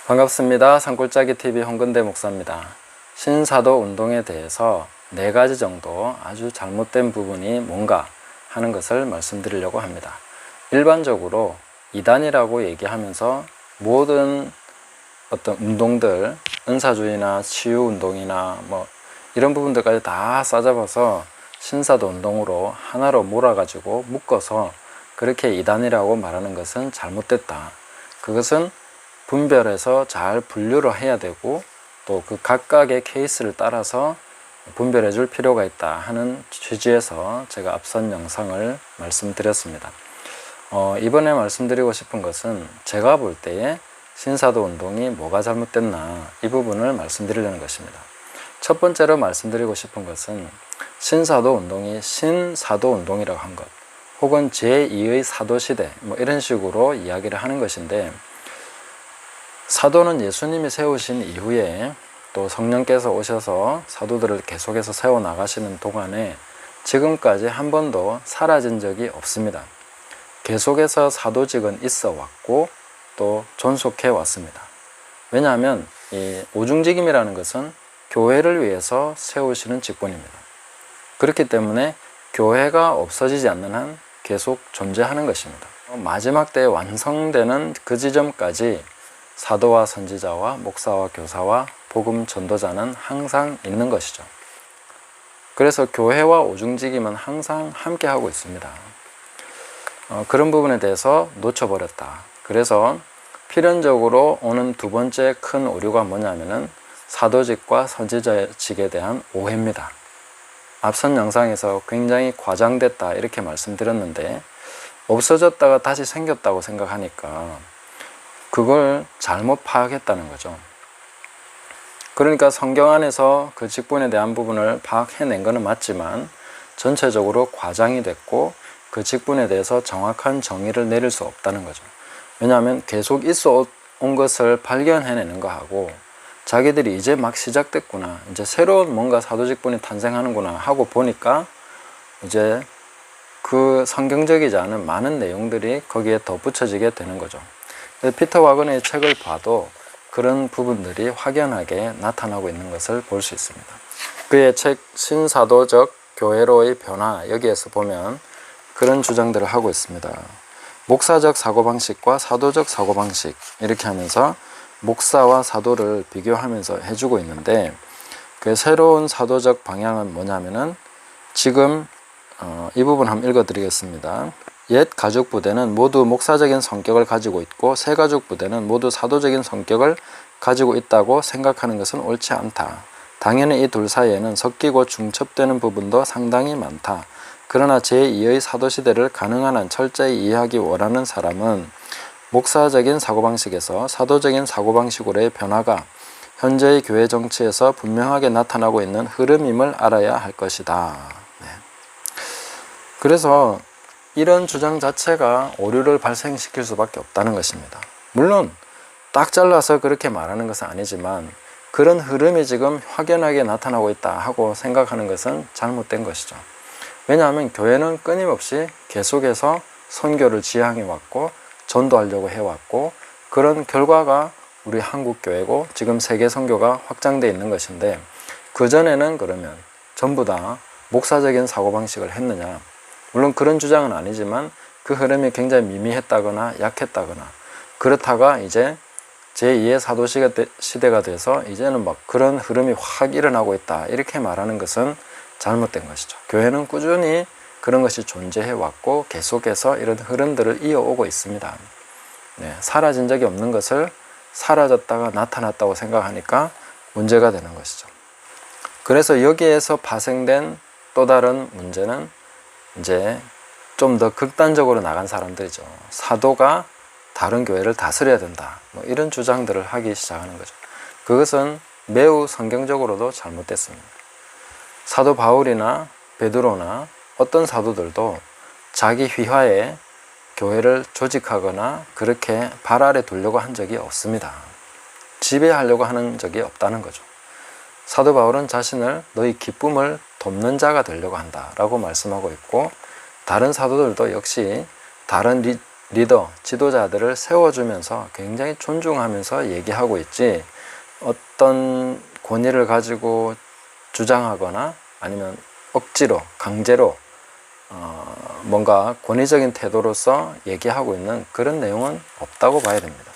반갑습니다. 산골짜기 TV 홍근대 목사입니다. 신사도 운동에 대해서 4가지 정도 아주 잘못된 부분이 뭔가 하는 것을 말씀드리려고 합니다. 일반적으로 이단이라고 얘기하면서 모든 어떤 운동들, 은사주의나 치유운동이나 이런 부분들까지 다 싸잡아서 신사도 운동으로 하나로 몰아가지고 묶어서 그렇게 이단이라고 말하는 것은 잘못됐다. 그것은 분별해서 잘 분류를 해야 되고 또 그 각각의 케이스를 따라서 분별해 줄 필요가 있다 하는 취지에서 제가 앞선 영상을 말씀드렸습니다. 이번에 말씀드리고 싶은 것은 제가 볼 때에 신사도 운동이 뭐가 잘못됐나 이 부분을 말씀드리려는 것입니다. 첫 번째로 말씀드리고 싶은 것은 신사도 운동이 신사도 운동이라고 한 것 혹은 제2의 사도시대 이런 식으로 이야기를 하는 것인데, 사도는 예수님이 세우신 이후에 또 성령께서 오셔서 사도들을 계속해서 세워나가시는 동안에 지금까지 한 번도 사라진 적이 없습니다. 계속해서 사도직은 있어 왔고 또 존속해 왔습니다. 왜냐하면 이 오중직임이라는 것은 교회를 위해서 세우시는 직분입니다. 그렇기 때문에 교회가 없어지지 않는 한 계속 존재하는 것입니다. 마지막 때에 완성되는 그 지점까지 사도와 선지자와 목사와 교사와 복음 전도자는 항상 있는 것이죠. 그래서 교회와 오중직임은 항상 함께 하고 있습니다. 그런 부분에 대해서 놓쳐버렸다. 그래서 필연적으로 오는 두 번째 큰 오류가 뭐냐면은 사도직과 선지자직에 대한 오해입니다. 앞선 영상에서 굉장히 과장됐다 이렇게 말씀드렸는데, 없어졌다가 다시 생겼다고 생각하니까 그걸 잘못 파악했다는 거죠. 그러니까 성경 안에서 그 직분에 대한 부분을 파악해낸 것은 맞지만 전체적으로 과장이 됐고 그 직분에 대해서 정확한 정의를 내릴 수 없다는 거죠. 왜냐하면 계속 있어 온 것을 발견해내는 거하고 자기들이 이제 막 시작됐구나, 이제 새로운 뭔가 사도직분이 탄생하는구나 하고 보니까 이제 그 성경적이지 않은 많은 내용들이 거기에 덧붙여지게 되는 거죠. 피터 와그너의 책을 봐도 그런 부분들이 확연하게 나타나고 있는 것을 볼 수 있습니다. 그의 책 신사도적 교회로의 변화, 여기에서 보면 그런 주장들을 하고 있습니다. 목사적 사고방식과 사도적 사고방식 이렇게 하면서 목사와 사도를 비교하면서 해주고 있는데, 그 새로운 사도적 방향은 뭐냐면은 지금 이 부분 한번 읽어드리겠습니다. 옛 가죽 부대는 모두 목사적인 성격을 가지고 있고 새 가죽 부대는 모두 사도적인 성격을 가지고 있다고 생각하는 것은 옳지 않다. 당연히 이 둘 사이에는 섞이고 중첩되는 부분도 상당히 많다. 그러나 제2의 사도시대를 가능한 한 철저히 이해하기 원하는 사람은 목사적인 사고방식에서 사도적인 사고방식으로의 변화가 현재의 교회 정치에서 분명하게 나타나고 있는 흐름임을 알아야 할 것이다. 그래서 이런 주장 자체가 오류를 발생시킬 수밖에 없다는 것입니다. 물론 딱 잘라서 그렇게 말하는 것은 아니지만 그런 흐름이 지금 확연하게 나타나고 있다 하고 생각하는 것은 잘못된 것이죠. 왜냐하면 교회는 끊임없이 계속해서 선교를 지향해 왔고 전도하려고 해왔고 그런 결과가 우리 한국교회고 지금 세계 선교가 확장되어 있는 것인데, 그전에는 그러면 전부 다 목사적인 사고방식을 했느냐? 물론 그런 주장은 아니지만 그 흐름이 굉장히 미미했다거나 약했다거나 그렇다가 이제 제2의 사도시대가 돼서 이제는 막 그런 흐름이 확 일어나고 있다 이렇게 말하는 것은 잘못된 것이죠. 교회는 꾸준히 그런 것이 존재해 왔고 계속해서 이런 흐름들을 이어오고 있습니다. 사라진 적이 없는 것을 사라졌다가 나타났다고 생각하니까 문제가 되는 것이죠. 그래서 여기에서 파생된 또 다른 문제는 이제 좀 더 극단적으로 나간 사람들이죠. 사도가 다른 교회를 다스려야 된다, 이런 주장들을 하기 시작하는 거죠. 그것은 매우 성경적으로도 잘못됐습니다. 사도 바울이나 베드로나 어떤 사도들도 자기 휘하에 교회를 조직하거나 그렇게 발 아래 두려고 한 적이 없습니다. 지배하려고 하는 적이 없다는 거죠. 사도 바울은 자신을 너희 기쁨을 돕는 자가 되려고 한다 라고 말씀하고 있고, 다른 사도들도 역시 다른 리더, 지도자들을 세워주면서 굉장히 존중하면서 얘기하고 있지, 어떤 권위를 가지고 주장하거나 아니면 억지로, 강제로 뭔가 권위적인 태도로서 얘기하고 있는 그런 내용은 없다고 봐야 됩니다.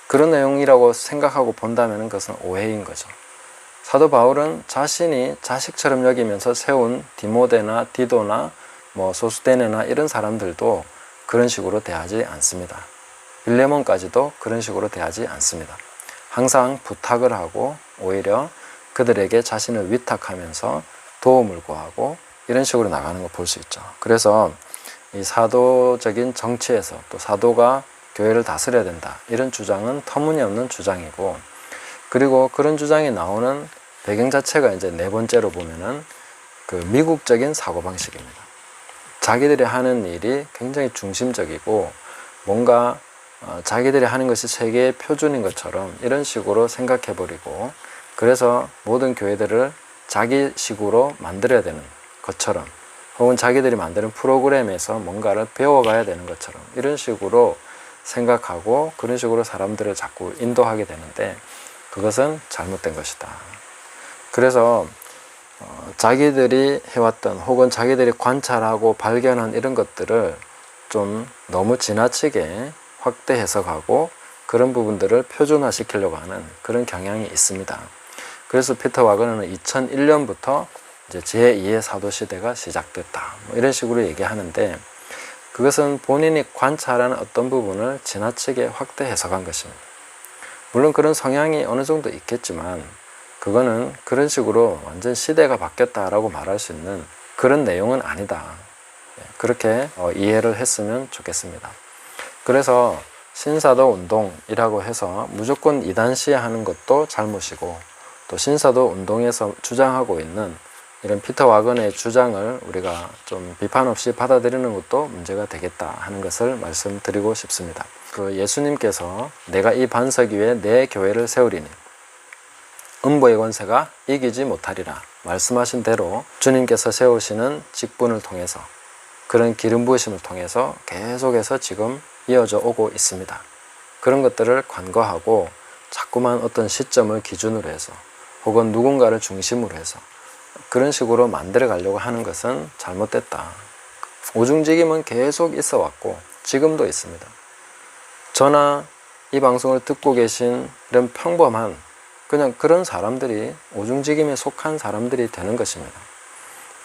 그런 내용이라고 생각하고 본다면 그것은 오해인 거죠. 사도 바울은 자신이 자식처럼 여기면서 세운 디모데나 디도나 소스테네나 이런 사람들도 그런 식으로 대하지 않습니다. 빌레몬까지도 그런 식으로 대하지 않습니다. 항상 부탁을 하고 오히려 그들에게 자신을 위탁하면서 도움을 구하고 이런 식으로 나가는 거 볼 수 있죠. 그래서 이 사도적인 정치에서 또 사도가 교회를 다스려야 된다, 이런 주장은 터무니없는 주장이고, 그리고 그런 주장이 나오는 배경 자체가 이제 네 번째로 보면은 그 미국적인 사고방식입니다. 자기들이 하는 일이 굉장히 중심적이고 뭔가 자기들이 하는 것이 세계의 표준인 것처럼 이런 식으로 생각해버리고, 그래서 모든 교회들을 자기식으로 만들어야 되는 것처럼, 혹은 자기들이 만드는 프로그램에서 뭔가를 배워가야 되는 것처럼 이런 식으로 생각하고 그런 식으로 사람들을 자꾸 인도하게 되는데, 그것은 잘못된 것이다. 그래서 자기들이 해왔던 혹은 자기들이 관찰하고 발견한 이런 것들을 좀 너무 지나치게 확대 해석하고 그런 부분들을 표준화시키려고 하는 그런 경향이 있습니다. 그래서 피터 와그너는 2001년부터 이제 제2의 사도 시대가 시작됐다, 이런 식으로 얘기하는데, 그것은 본인이 관찰하는 어떤 부분을 지나치게 확대 해석한 것입니다. 물론 그런 성향이 어느 정도 있겠지만 그거는 그런 식으로 완전 시대가 바뀌었다라고 말할 수 있는 그런 내용은 아니다. 그렇게 이해를 했으면 좋겠습니다. 그래서 신사도 운동이라고 해서 무조건 이단시하는 것도 잘못이고, 또 신사도 운동에서 주장하고 있는 이런 피터 와그너의 주장을 우리가 좀 비판 없이 받아들이는 것도 문제가 되겠다 하는 것을 말씀드리고 싶습니다. 그 예수님께서 내가 이 반석 위에 내 교회를 세우리니 음보의 권세가 이기지 못하리라 말씀하신 대로 주님께서 세우시는 직분을 통해서, 그런 기름 부으심을 통해서 계속해서 지금 이어져 오고 있습니다. 그런 것들을 간과하고 자꾸만 어떤 시점을 기준으로 해서 혹은 누군가를 중심으로 해서 그런 식으로 만들어 가려고 하는 것은 잘못됐다. 오중직임은 계속 있어 왔고 지금도 있습니다. 저나 이 방송을 듣고 계신 이런 평범한 그냥 그런 사람들이 오중직임에 속한 사람들이 되는 것입니다.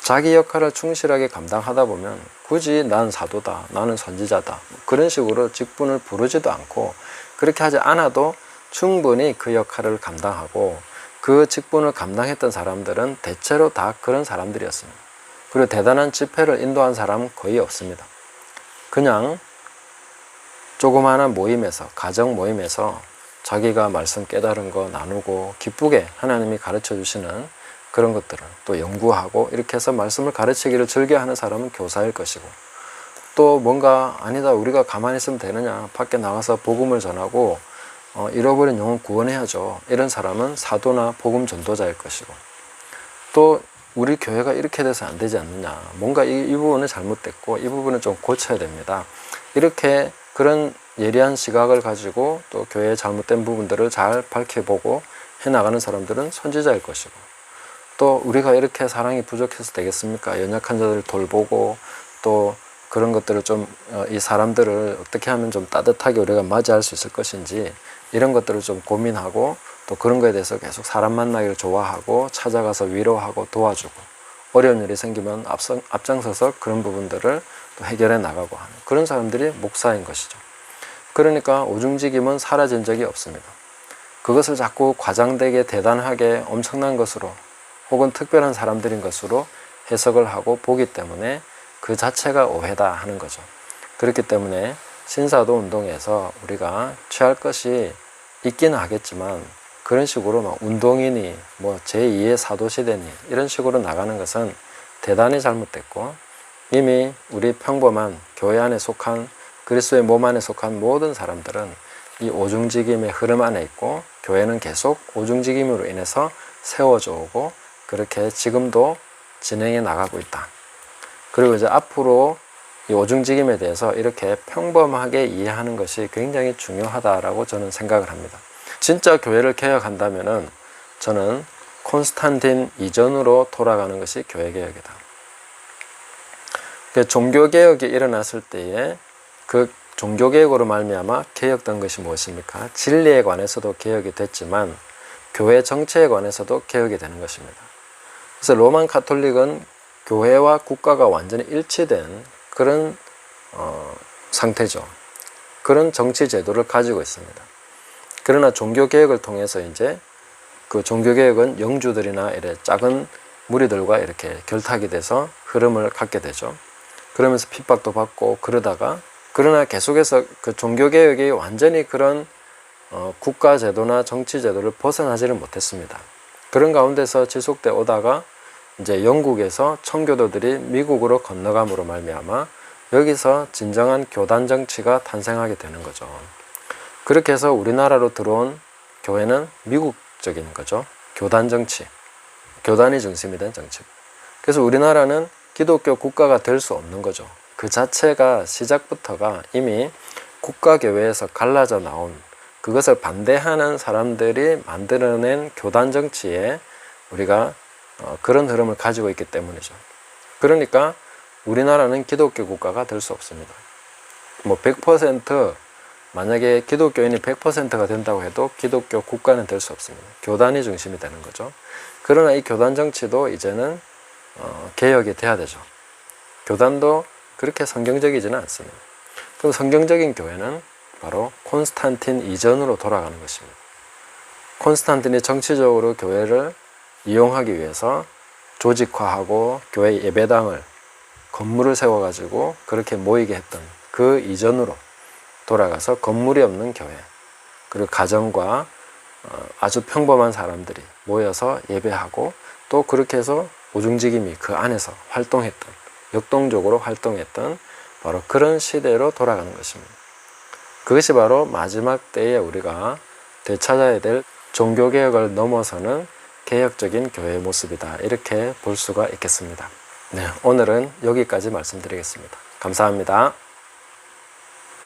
자기 역할을 충실하게 감당하다 보면 굳이 난 사도다, 나는 선지자다, 그런 식으로 직분을 부르지도 않고, 그렇게 하지 않아도 충분히 그 역할을 감당하고 그 직분을 감당했던 사람들은 대체로 다 그런 사람들이었습니다. 그리고 대단한 집회를 인도한 사람은 거의 없습니다. 그냥 조그마한 모임에서, 가정 모임에서 자기가 말씀 깨달은 거 나누고 기쁘게 하나님이 가르쳐 주시는 그런 것들을 또 연구하고 이렇게 해서 말씀을 가르치기를 즐겨하는 사람은 교사일 것이고, 또 뭔가 아니다, 우리가 가만히 있으면 되느냐, 밖에 나가서 복음을 전하고 잃어버린 영혼 구원해야죠, 이런 사람은 사도나 복음 전도자일 것이고, 또 우리 교회가 이렇게 돼서 안 되지 않느냐, 뭔가 이 부분은 잘못됐고 이 부분은 좀 고쳐야 됩니다, 이렇게 그런 예리한 시각을 가지고 또 교회의 잘못된 부분들을 잘 밝혀보고 해나가는 사람들은 선지자일 것이고, 또 우리가 이렇게 사랑이 부족해서 되겠습니까? 연약한 자들을 돌보고 또 그런 것들을 좀 이 사람들을 어떻게 하면 좀 따뜻하게 우리가 맞이할 수 있을 것인지 이런 것들을 좀 고민하고, 또 그런 거에 대해서 계속 사람 만나기를 좋아하고 찾아가서 위로하고 도와주고, 어려운 일이 생기면 앞장서서 그런 부분들을 또 해결해 나가고 하는 그런 사람들이 목사인 것이죠. 그러니까 오중직임은 사라진 적이 없습니다. 그것을 자꾸 과장되게 대단하게 엄청난 것으로 혹은 특별한 사람들인 것으로 해석을 하고 보기 때문에 그 자체가 오해다 하는 거죠. 그렇기 때문에 신사도 운동에서 우리가 취할 것이 있기는 하겠지만 그런 식으로 막 운동이니 제2의 사도시대니 이런 식으로 나가는 것은 대단히 잘못됐고, 이미 우리 평범한 교회 안에 속한 그리스도의 몸 안에 속한 모든 사람들은 이 오중직임의 흐름 안에 있고, 교회는 계속 오중직임으로 인해서 세워져 오고 그렇게 지금도 진행해 나가고 있다. 그리고 이제 앞으로 이 오중직임에 대해서 이렇게 평범하게 이해하는 것이 굉장히 중요하다라고 저는 생각을 합니다. 진짜 교회를 개혁한다면은 저는 콘스탄틴 이전으로 돌아가는 것이 교회개혁이다. 종교개혁이 일어났을 때에 그 종교개혁으로 말미암아 개혁된 것이 무엇입니까? 진리에 관해서도 개혁이 됐지만 교회 정체에 관해서도 개혁이 되는 것입니다. 그래서 로만 가톨릭은 교회와 국가가 완전히 일치된 그런 상태죠. 그런 정치 제도를 가지고 있습니다. 그러나 종교개혁을 통해서 이제 그 종교개혁은 영주들이나 이래 작은 무리들과 이렇게 결탁이 돼서 흐름을 갖게 되죠. 그러면서 핍박도 받고 그러나 계속해서 그 종교개혁이 완전히 그런 국가 제도나 정치 제도를 벗어나지를 못했습니다. 그런 가운데서 지속돼 오다가 이제 영국에서 청교도들이 미국으로 건너감으로 말미암아 여기서 진정한 교단 정치가 탄생하게 되는 거죠. 그렇게 해서 우리나라로 들어온 교회는 미국적인 거죠. 교단 정치, 교단이 중심이 된 정치. 그래서 우리나라는 기독교 국가가 될 수 없는 거죠. 그 자체가 시작부터가 이미 국가교회에서 갈라져 나온 그것을 반대하는 사람들이 만들어낸 교단 정치에 우리가 그런 흐름을 가지고 있기 때문이죠. 그러니까 우리나라는 기독교 국가가 될 수 없습니다. 뭐 100% 만약에 기독교인이 100%가 된다고 해도 기독교 국가는 될 수 없습니다. 교단이 중심이 되는 거죠. 그러나 이 교단 정치도 이제는 개혁이 돼야 되죠. 교단도 그렇게 성경적이지는 않습니다. 그럼 성경적인 교회는 바로 콘스탄틴 이전으로 돌아가는 것입니다. 콘스탄틴이 정치적으로 교회를 이용하기 위해서 조직화하고 교회 예배당을 건물을 세워가지고 그렇게 모이게 했던 그 이전으로 돌아가서 건물이 없는 교회, 그리고 가정과 아주 평범한 사람들이 모여서 예배하고 또 그렇게 해서 오중직임이 그 안에서 활동했던, 역동적으로 활동했던 바로 그런 시대로 돌아가는 것입니다. 그것이 바로 마지막 때에 우리가 되찾아야 될 종교개혁을 넘어서는 개혁적인 교회의 모습이다. 이렇게 볼 수가 있겠습니다. 네, 오늘은 여기까지 말씀드리겠습니다. 감사합니다.